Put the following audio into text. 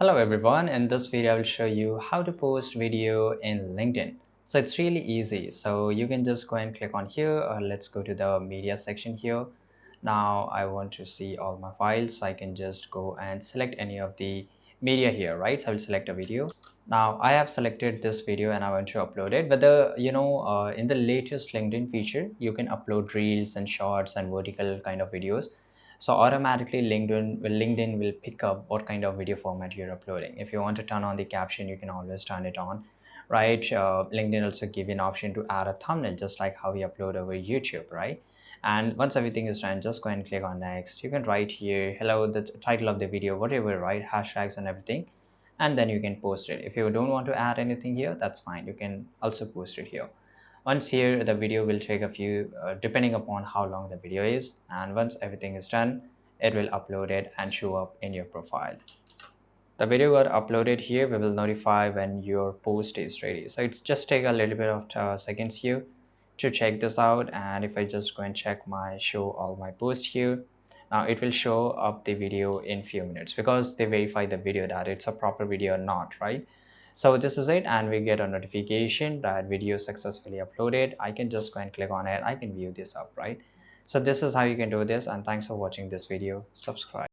Hello everyone, in this video I will show you how to post video in LinkedIn. So it's really easy. So you can just go and click on here or let's go to the media section here. Now I want to see all my files, so I can just go and select any of the media here, right? So I will select a video. Now I have selected this video and I want to upload it. Whether in the latest LinkedIn feature, you can upload reels and shorts and vertical kind of videos. So automatically LinkedIn will pick up what kind of video format you're uploading. If you want to turn on the caption, you can always turn it on, right? LinkedIn also give you an option to add a thumbnail, just like how we upload over YouTube, right? And once everything is done, just go and click on next. You can write here hello, the title of the video, whatever, right? Hashtags and everything, and then you can post it. If you don't want to add anything here, that's fine, you can also post it here. Once here, the video will take a few depending upon how long the video is, and once everything is done, it will upload it and show up in your profile. The video got uploaded here. We will notify when your post is ready. So it's just take a little bit of seconds here to check this out. And if I just go and check my show all my post here, now it will show up the video in few minutes because they verify the video that it's a proper video or not, right? So this is it, and we get a notification that video successfully uploaded. I can just go and click on it. I can view this up, right? So this is how you can do this, and thanks for watching this video. Subscribe.